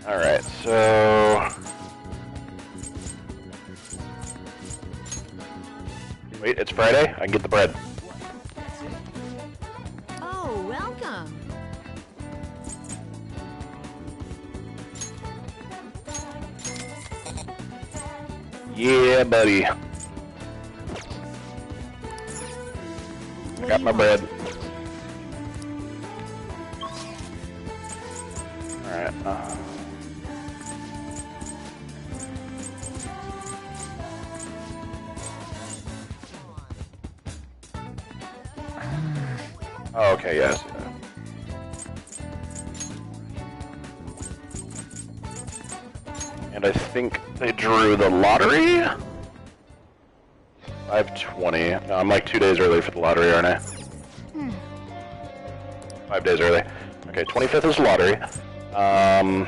Alright, so... Wait, it's Friday? I can get the bread. Oh, welcome. Yeah, buddy. I got my bread. Alright, Oh, okay, yes. And I think they drew the lottery? 5:20. No, I'm like 2 days early for the lottery, aren't I? 5 days early. Okay, 25th is lottery. To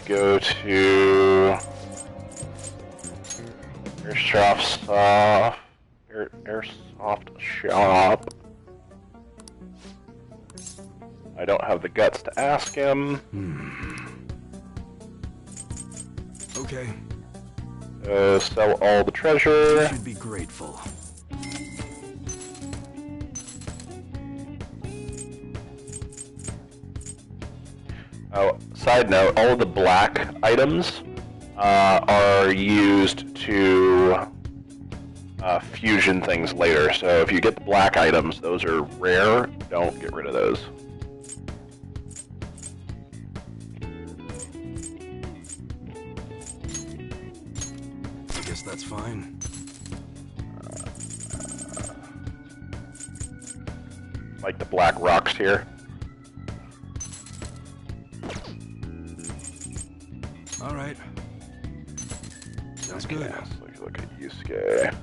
go to Airsoft shop. I don't have the guts to ask him. Okay. Sell all the treasure. You should be grateful. Oh, side note, all of the black items are used to fusion things later. So if you get the black items, those are rare. Don't get rid of those. I guess that's fine. Like the black rocks here. All right. Sounds good. Let's look at Yusuke.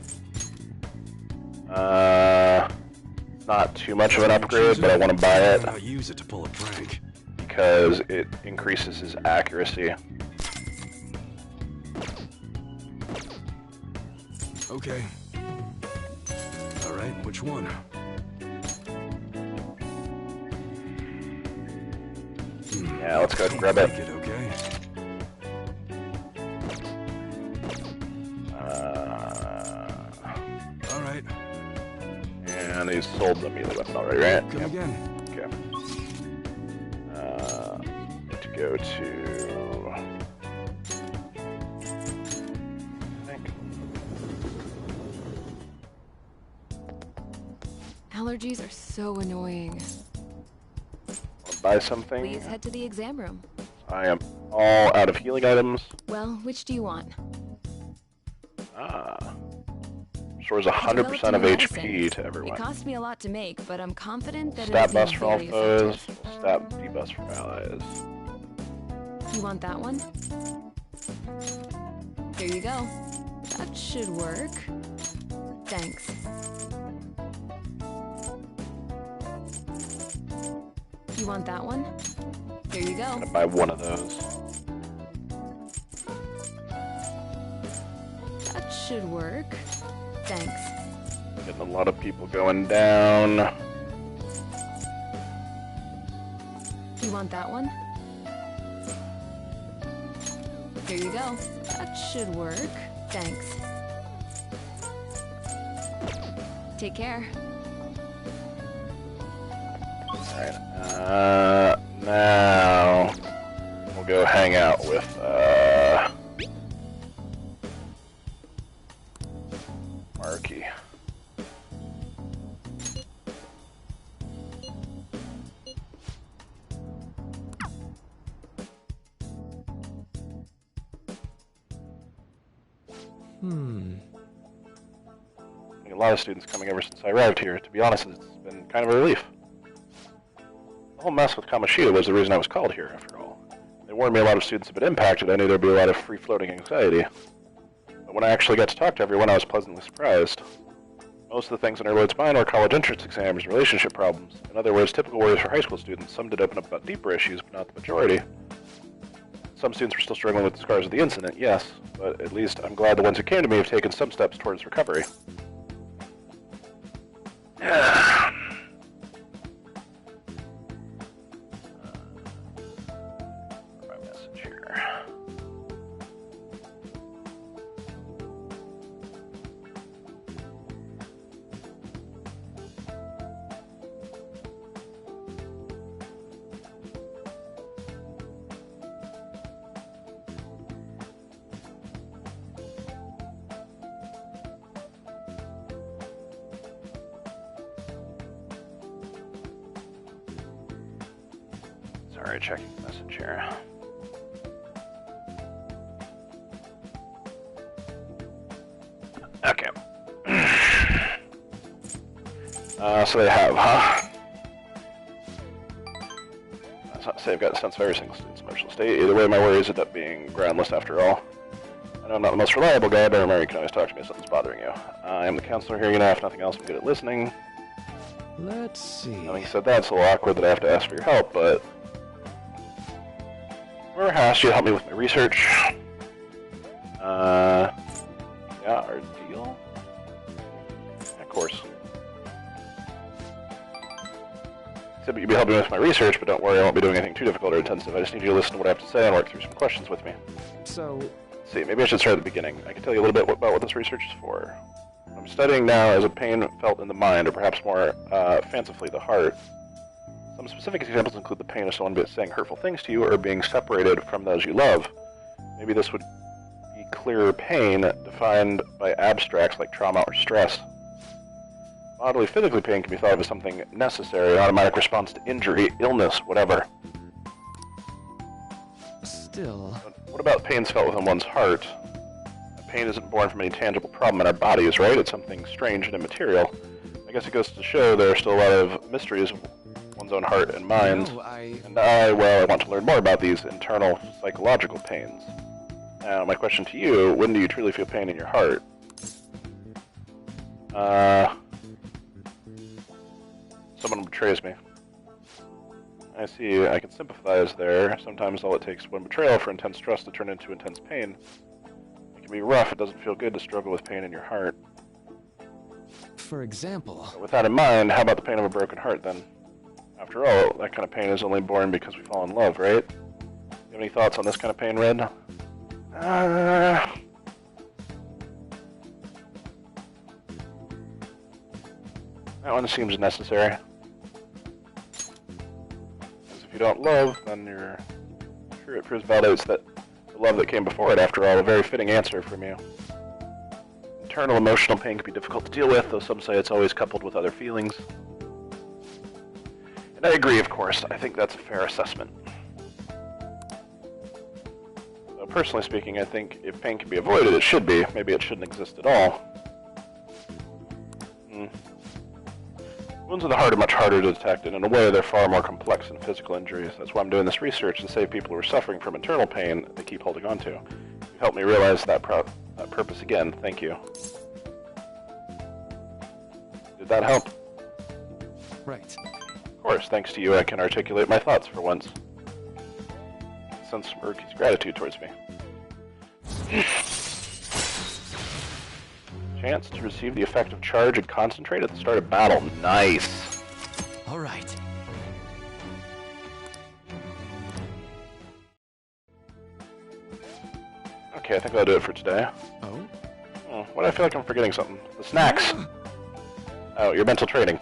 Not too much of an upgrade, but I want to buy it I'll use it to pull a prank. because it increases his accuracy. Okay. All right, which one? Yeah, let's go ahead and grab it. Take it, okay? All right. And he's sold the melee weapon already, right? Come again. Okay. To go to... I think. Allergies are so annoying. Wanna buy something? Please head to the exam room. I am all out of healing items. Well, which do you want? Restores 100% of HP to everyone. It cost me a lot to make, but I'm confident that Stat it'll bust be for all very foes. effective. Stat debust for allies. You want that one? Here you go. That should work. Thanks. You want that one? Here you go. I'm gonna buy one of those. That should work. Thanks. Getting a lot of people going down. You want that one? Here you go. That should work. Thanks. Take care. Alright, now we'll go hang out with, Marky. A lot of students coming ever since I arrived here. To be honest, it's been kind of a relief. The whole mess with Kamoshida was the reason I was called here, after all. They warned me a lot of students have been impacted. I knew there'd be a lot of free-floating anxiety. But when I actually got to talk to everyone, I was pleasantly surprised. Most of the things on Erloyd's mind were college entrance exams and relationship problems. In other words, typical worries for high school students. Some did open up about deeper issues, but not the majority. Some students were still struggling with the scars of the incident, yes, but at least I'm glad the ones who came to me have taken some steps towards recovery. Sorry, checking the message here. Okay. So they have, huh? That's not to say I've got a sense of every single student's emotional state. Either way, my worries end up being groundless after all. I know I'm not the most reliable guy, but remember, you can always talk to me if something's bothering you. I am the counselor here, you know, if nothing else, I'm good at listening. Let's see. Having said that, it's a little awkward that I have to ask for your help, but... Remember how I asked you to help me with my research? Yeah, our deal? Of course. Except you'd be helping me with my research, but don't worry, I won't be doing anything too difficult or intensive. I just need you to listen to what I have to say and work through some questions with me. So... Let's see, maybe I should start at the beginning. I can tell you a little bit about what this research is for. What I'm studying now is a pain felt in the mind, or perhaps more fancifully, the heart. Some specific examples include the pain of someone saying hurtful things to you or being separated from those you love. Maybe this would be clearer pain defined by abstracts like trauma or stress. Bodily, physically pain can be thought of as something necessary, an automatic response to injury, illness, whatever. Still... What about pains felt within one's heart? Pain isn't born from any tangible problem in our bodies, right? It's something strange and immaterial. I guess it goes to show there are still a lot of mysteries of one's own heart and mind. No, I want to learn more about these internal psychological pains. Now, my question to you, when do you truly feel pain in your heart? Someone betrays me. I see, I can sympathize there. Sometimes all it takes is one betrayal for intense trust to turn into intense pain. It can be rough, it doesn't feel good to struggle with pain in your heart. For example... But with that in mind, how about the pain of a broken heart, then? After all, that kind of pain is only born because we fall in love, right? You have any thoughts on this kind of pain, Red? That one seems necessary. If you don't love, then you're sure it proves validates that the love that came before it, after all, a very fitting answer from you. Internal emotional pain can be difficult to deal with, though some say it's always coupled with other feelings. And I agree, of course. I think that's a fair assessment. Though personally speaking, I think if pain can be avoided, it should be. Maybe it shouldn't exist at all. Wounds of the heart are much harder to detect, and in a way they're far more complex than physical injuries. That's why I'm doing this research, to save people who are suffering from internal pain they keep holding on to. You've helped me realize that purpose again. Thank you. Did that help? Right. Of course, thanks to you I can articulate my thoughts for once. Sense Murky's gratitude towards me. Chance to receive the effective charge and concentrate at the start of battle. Nice. All right. Okay, I think that'll do it for today. Oh? Why do I feel like I'm forgetting something? The snacks! Oh, your mental training.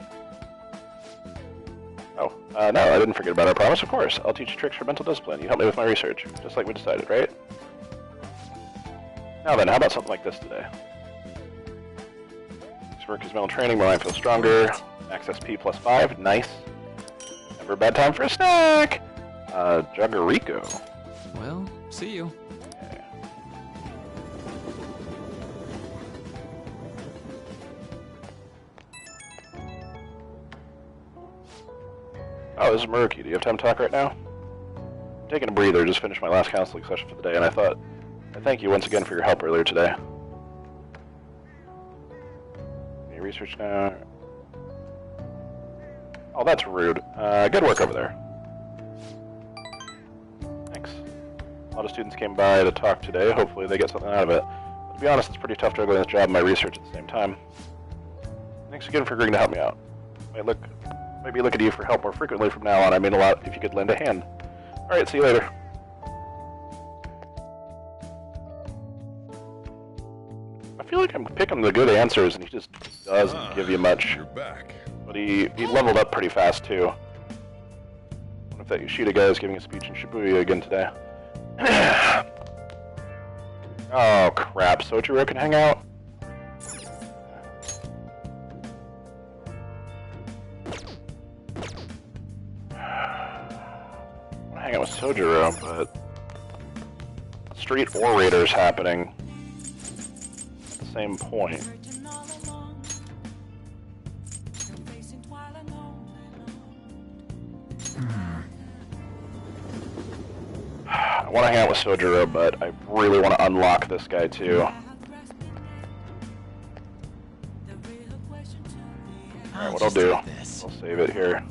Oh, no, I didn't forget about our promise, of course. I'll teach you tricks for mental discipline. You help me with my research, just like we decided, right? Now then, how about something like this today? Murky's mental training, my mind feels stronger. Max SP plus 5, nice. Never a bad time for a snack! Juggerico. Well, see you. Okay. Oh, this is Murky. Do you have time to talk right now? I'm taking a breather, just finished my last counseling session for the day, and I thought I'd thank you once again for your help earlier today. Research now. Oh, that's rude. Good work over there. Thanks. A lot of students came by to talk today. Hopefully they get something out of it. But to be honest, it's pretty tough juggling this job and my research at the same time. Thanks again for agreeing to help me out. Maybe look at you for help more frequently from now on. I mean a lot if you could lend a hand. Alright, see you later. I feel like I'm picking the good answers, and he just doesn't give you much. You're back. But he leveled up pretty fast, too. I wonder if that Yoshida guy is giving a speech in Shibuya again today. Oh, crap. Soichiro can hang out? hang out with Sojiro, but street orators happening at the same point. I want to hang out with Sojiro, but I really want to unlock this guy too. Alright, what I'll do, I'll save it here.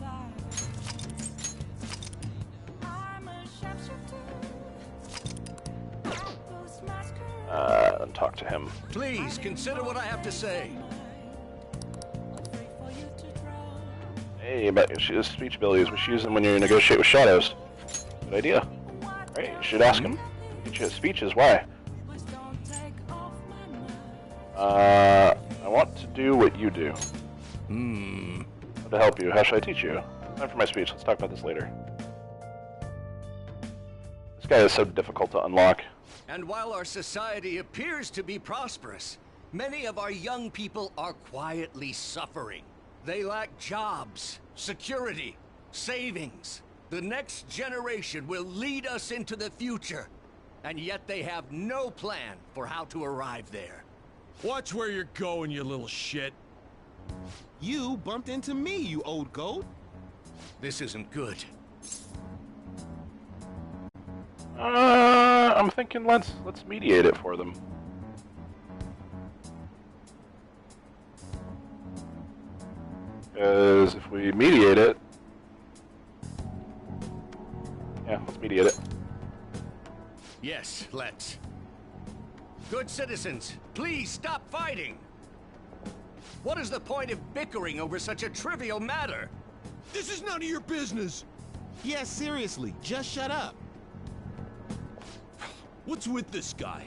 And talk to him. Please consider what I have to say. Hey, about your speech abilities, we should use them when you negotiate with shadows. Good idea. Right, you should ask him. Teach his speeches, why? I want to do what you do. To help you, how should I teach you? Time for my speech, let's talk about this later. This guy is so difficult to unlock. And while our society appears to be prosperous, many of our young people are quietly suffering. They lack jobs, security, savings. The next generation will lead us into the future, and yet they have no plan for how to arrive there. Watch where you're going, you little shit. You bumped into me, you old goat. This isn't good. I'm thinking let's mediate it for them. Because if we mediate it, yeah, let's mediate it. Yes, let's. Good citizens, please stop fighting. What is the point of bickering over such a trivial matter? This is none of your business. Yeah, seriously, just shut up. What's with this guy?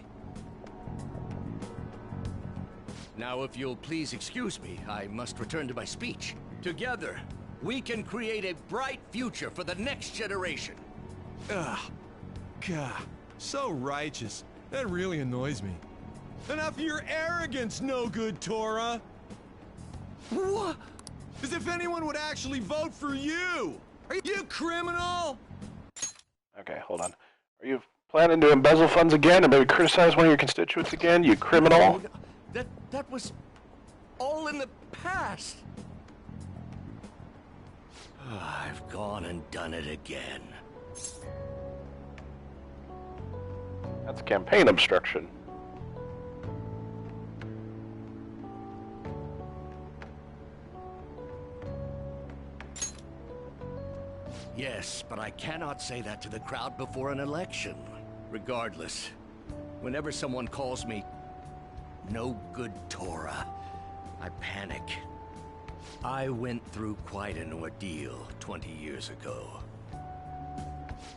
Now, if you'll please excuse me, I must return to my speech. Together, we can create a bright future for the next generation. Ugh. God, so righteous. That really annoys me. Enough of your arrogance, no good, Tora. What? As if anyone would actually vote for you! Are you a criminal? Okay, hold on. Are you planning to embezzle funds again and maybe criticize one of your constituents again, you criminal? No, that was all in the past. I've gone and done it again. That's campaign obstruction. Yes, but I cannot say that to the crowd before an election. Regardless, whenever someone calls me no good Tora, I panic. I went through quite an ordeal 20 years ago.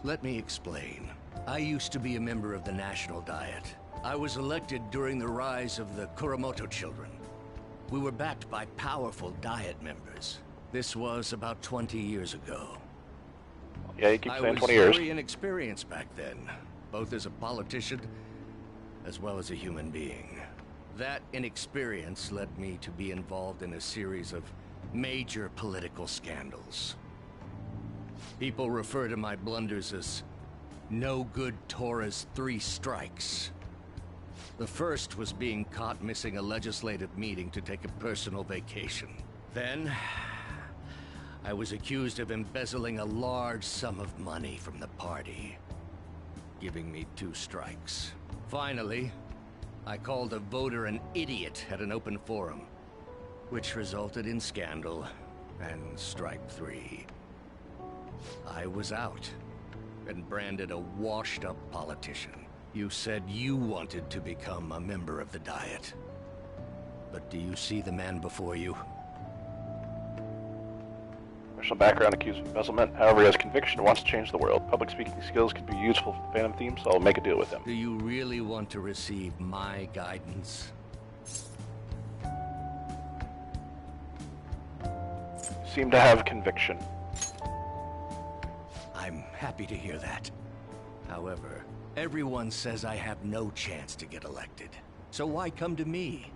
Let me explain. I used to be a member of the National Diet. I was elected during the rise of the Kuramoto children. We were backed by powerful Diet members. This was about 20 years ago. Yeah, you keep saying 20 I years. was very inexperienced back then, both as a politician as well as a human being. That inexperience led me to be involved in a series of major political scandals. People refer to my blunders as no good Tora's 3 strikes. The first was being caught missing a legislative meeting to take a personal vacation. Then, I was accused of embezzling a large sum of money from the party, giving me 2 strikes. Finally, I called a voter an idiot at an open forum, which resulted in scandal and strike 3. I was out and branded a washed-up politician. You said you wanted to become a member of the Diet. But do you see the man before you? Special background accused of embezzlement. However, he has conviction and wants to change the world. Public speaking skills could be useful for the Phantom theme, so I'll make a deal with him. Do you really want to receive my guidance? You seem to have conviction. I'm happy to hear that. However, everyone says I have no chance to get elected. So why come to me?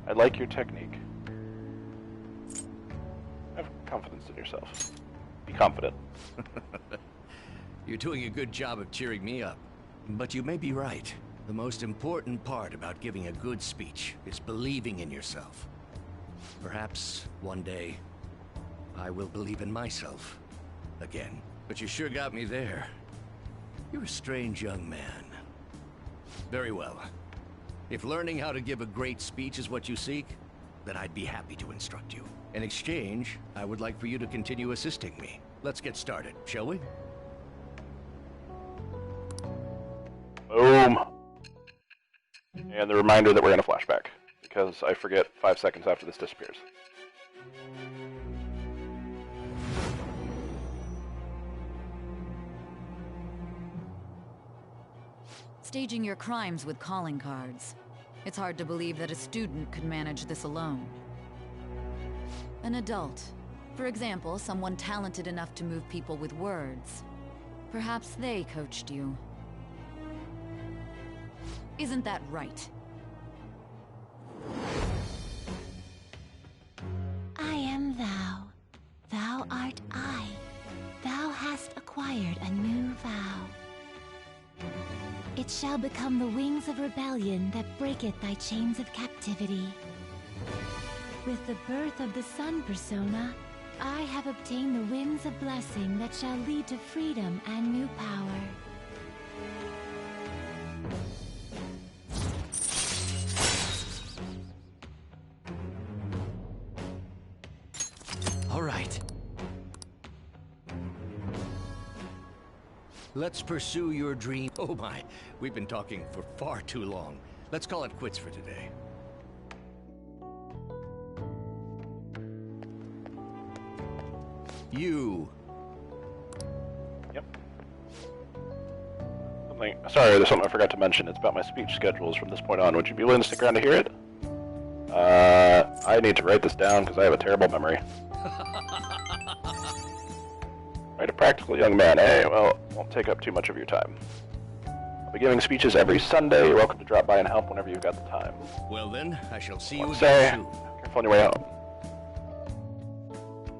I like your technique. I have confidence in yourself. Be confident. You're doing a good job of cheering me up. But you may be right. The most important part about giving a good speech is believing in yourself. Perhaps one day, I will believe in myself again. But you sure got me there. You're a strange young man. Very well. If learning how to give a great speech is what you seek, then I'd be happy to instruct you. In exchange, I would like for you to continue assisting me. Let's get started, shall we? Boom. And the reminder that we're in a flashback, because I forget 5 seconds after this disappears. Staging your crimes with calling cards. It's hard to believe that a student could manage this alone. An adult. For example, someone talented enough to move people with words. Perhaps they coached you. Isn't that right? I am thou. Thou art I. Thou hast acquired a new vow. It shall become the wings of rebellion that breaketh thy chains of captivity. With the birth of the sun persona, I have obtained the winds of blessing that shall lead to freedom and new power. All right. Let's pursue your dream. Oh my, we've been talking for far too long. Let's call it quits for today. You. Yep. Sorry, there's something I forgot to mention. It's about my speech schedules from this point on. Would you be willing to stick around to hear it? I need to write this down because I have a terrible memory. Right, a practical young man, eh? Well, won't take up too much of your time. I'll be giving speeches every Sunday. You're welcome to drop by and help whenever you've got the time. Well then, I shall see you Say, again soon. careful on your way home.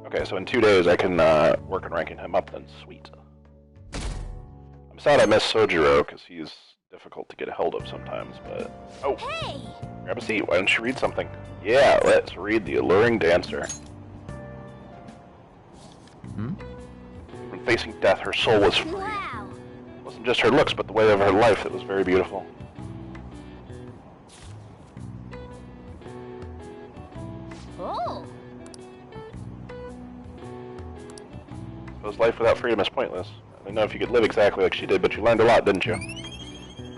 Okay, so in 2 days I can work on ranking him up then. Sweet. I'm sad I missed Sojiro because he's difficult to get a hold of sometimes, but... Oh! Hey! Grab a seat. Why don't you read something? Yeah, let's read The Alluring Dancer. Hmm? When facing death, her soul was free. Wow! It wasn't just her looks, but the way of her life that was very beautiful. Oh! Suppose life without freedom is pointless. I don't know if you could live exactly like she did, but you learned a lot, didn't you?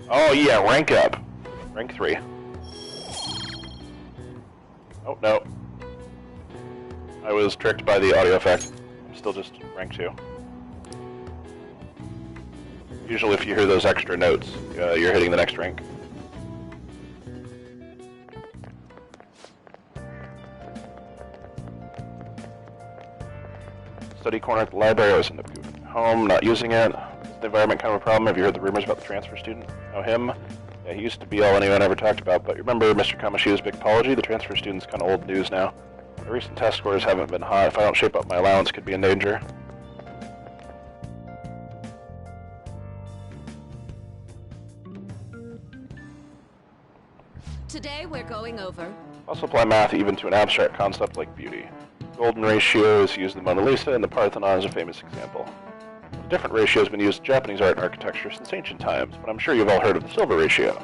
Oh yeah, rank up. Rank 3. Oh, no. I was tricked by the audio effect. I'm still just rank 2. Usually if you hear those extra notes, you're hitting the next rank. Study corner at the library. I always end up going home, not using it. Is the environment kind of a problem? Have you heard the rumors about the transfer student? Know him? Yeah, he used to be all anyone ever talked about, but remember Mr. Kamashida's big apology? The transfer student's kind of old news now. The recent test scores haven't been hot. If I don't shape up, my allowance could be in danger. Today we're going over... Also apply math even to an abstract concept like beauty. Golden ratio is used in the Mona Lisa, and the Parthenon is a famous example. A different ratio has been used in Japanese art and architecture since ancient times, but I'm sure you've all heard of the silver ratio.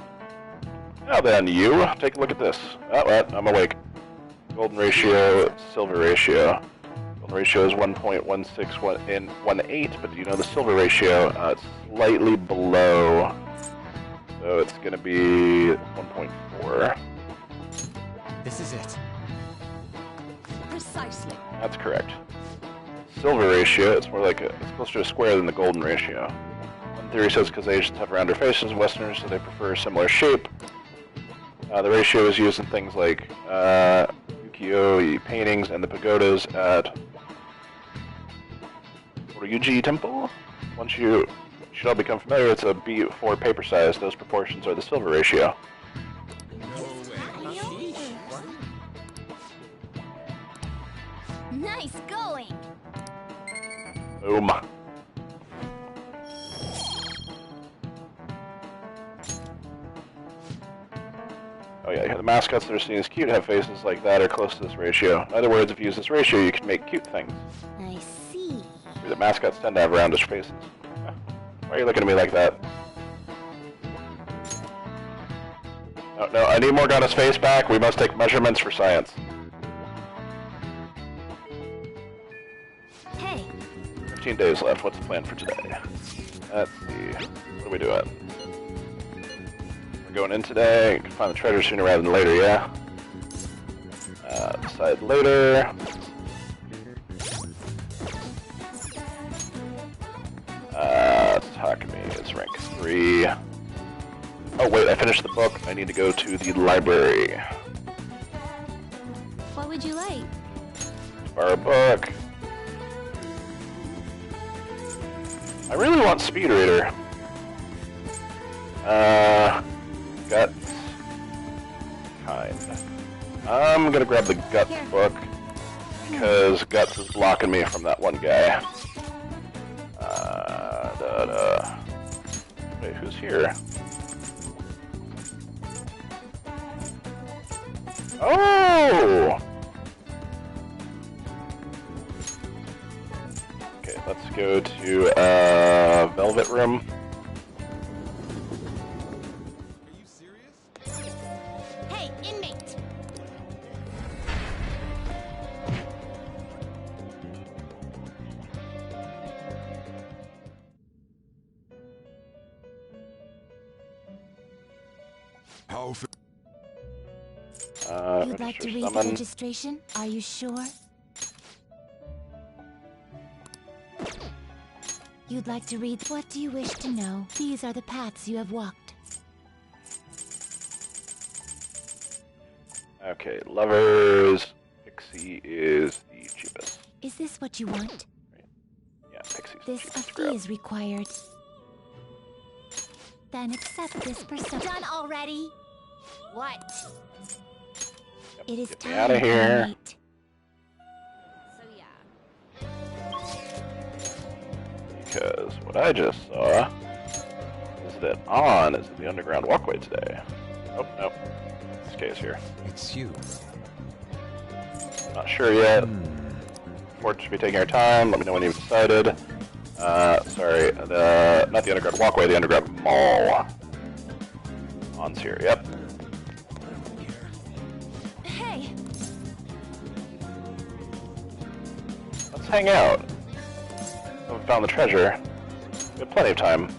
Now then, you, take a look at this. Oh, what? I'm awake. Golden ratio, silver ratio. Golden ratio is 1.1618, but do you know the silver ratio? It's slightly below, so it's going to be 1.4. This is it. Precisely. That's correct. Silver ratio, it's more like it's closer to a square than the golden ratio. One theory says because Asians have rounder faces than Westerners, so they prefer a similar shape. The ratio is used in things like ukiyo-e paintings and the pagodas at Ryuji Temple. Once you should all become familiar, it's a B4 paper size. Those proportions are the silver ratio. Nice going! Boom. Oh yeah, the mascots that are seen as cute have faces like that or close to this ratio. In other words, if you use this ratio, you can make cute things. I see. The mascots tend to have roundish faces. Why are you looking at me like that? No, no, I need Morgana's face back. We must take measurements for science. Hey. 15 days left. What's the plan for today? Let's see. What are we doing? We're going in today. You can find the treasure sooner rather than later, yeah? Decide later. Takumi is rank 3. Oh wait, I finished the book. I need to go to the library. What would you like? Borrow a book. I really want Speed Reader. Guts. Kind. I'm gonna grab the Guts book because Guts is blocking me from that one guy. Wait, who's here? Oh! Okay, let's go to Velvet Room. Are you serious? Hey, inmate! How You'd like to read the registration? Are you sure? You'd like to read? What do you wish to know? These are the paths you have walked. Okay, Lovers. Pixie is the cheapest. Is this what you want? Yeah, Pixie's This the a cheapest to fee grab. is required. Then accept this person. Done already? What? It is Get me time outta here. inmate. So yeah. Because what I just saw is that On is in the underground walkway today. Oh, nope. This case here. It's you. Not sure yet. Ford should be taking our time. Let me know when you've decided. Sorry, not the underground walkway, the underground mall. On's here, yep. Hey, Let's hang out. Haven't found the treasure. We have plenty of time.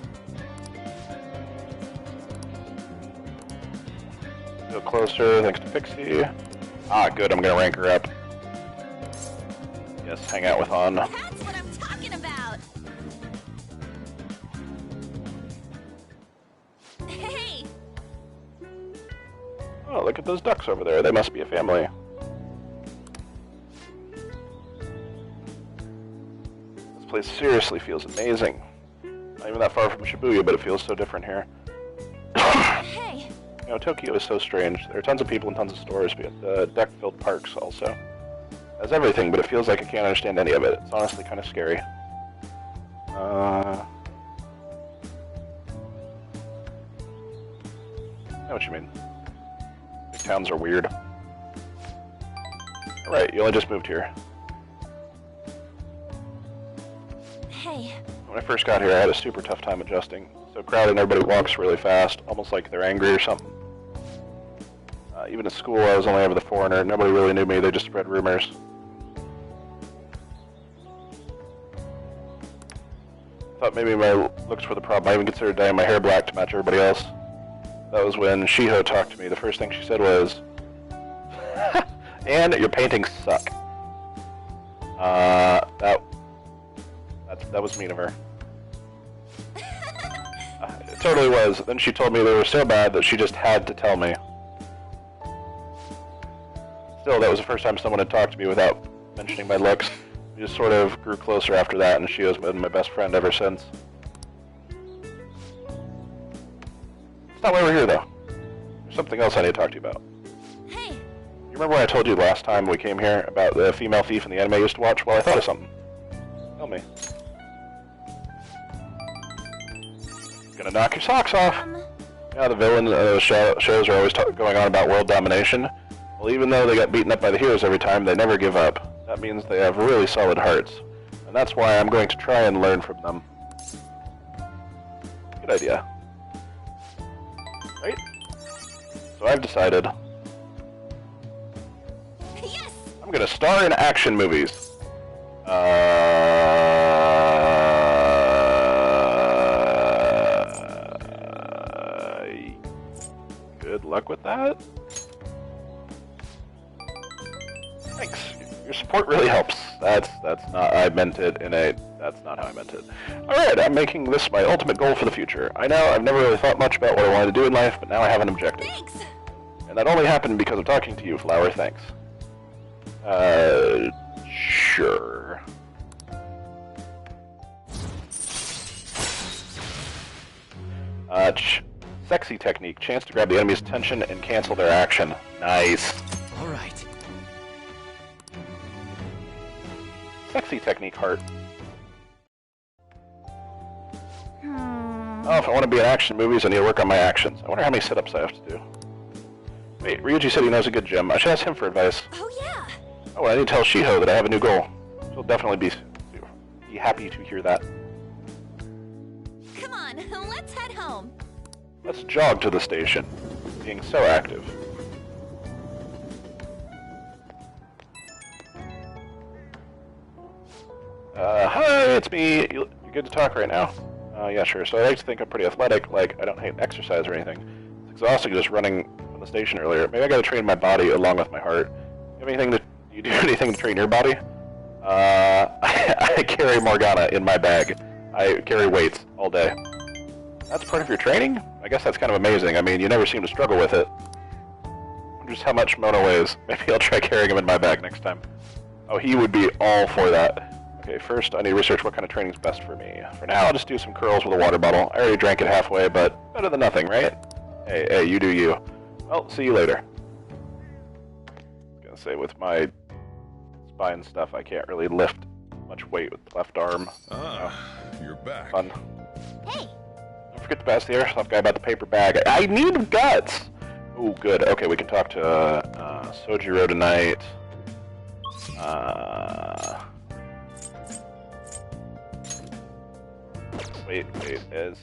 Go closer, thanks to Pixie. Ah, good, I'm gonna rank her up. Yes, hang out with On. that's what I'm talking about. Hey, Oh, look at those ducks over there. They must be a family. This place seriously feels amazing. Not even that far from Shibuya, but it feels so different here. hey. You know, Tokyo is so strange. There are tons of people and tons of stores, but deck-filled parks also. Has everything, but it feels like I can't understand any of it. It's honestly kind of scary. I know what you mean. Big towns are weird. Alright, you only just moved here. Hey, When I first got here, I had a super tough time adjusting. So crowded and everybody walks really fast, almost like they're angry or something. Even at school, I was only ever the foreigner. Nobody really knew me, they just spread rumors. Thought maybe my looks were the problem. I even considered dyeing my hair black to match everybody else. That was when Shiho talked to me. The first thing she said was, "And your paintings suck." That was mean of her. It totally was. Then she told me they were so bad that she just had to tell me. Still, that was the first time someone had talked to me without mentioning my looks. We just sort of grew closer after that, and she has been my best friend ever since. That's not why we're here, though. There's something else I need to talk to you about. hey. You remember when I told you last time we came here about the female thief in the anime I used to watch? Well, I thought of something. Tell me. Gonna knock your socks off. Yeah, the villain shows are always going on about world domination. Well, even though they get beaten up by the heroes every time, they never give up. That means they have really solid hearts. And that's why I'm going to try and learn from them. Good idea. Right? So I've decided. Yes! I'm gonna star in action movies. Good luck with that. Thanks. Your support really helps. That's not. I meant it in a. That's not how I meant it. All right, I'm making this my ultimate goal for the future. I know I've never really thought much about what I wanted to do in life, but now I have an objective. Thanks! And that only happened because of talking to you, Flower. Thanks. Sure. Sexy technique. Chance to grab the enemy's attention and cancel their action. Nice. All right. Sexy technique, heart. Oh, if I want to be in action movies, I need to work on my actions. I wonder how many sit-ups I have to do. Wait, Ryuji said he knows a good gym. I should ask him for advice. Oh, yeah! Oh, I need to tell Shiho that I have a new goal. She'll definitely be happy to hear that. Come on, let's head home. Let's jog to the station. Being so active. Hi, it's me. You're good to talk right now. Yeah, sure. So I like to think I'm pretty athletic. Like, I don't hate exercise or anything. It's exhausting just running from the station earlier. Maybe I gotta train my body along with my heart. You do anything to train your body? I carry Morgana in my bag. I carry weights all day. That's part of your training? I guess that's kind of amazing. I mean, you never seem to struggle with it. I wonder just how much Mona weighs. Maybe I'll try carrying him in my bag next time. Oh, he would be all for that. Okay, first I need to research what kind of training is best for me. For now, I'll just do some curls with a water bottle. I already drank it halfway, but better than nothing, right? Hey, you do you. Well, see you later. I was gonna say, with my spine stuff, I can't really lift much weight with the left arm. You're back. Fun. Hey! Don't forget to pass the airsoft guy about the paper bag. I need guts! Oh, good. Okay, we can talk to Sojiro tonight. Wait, is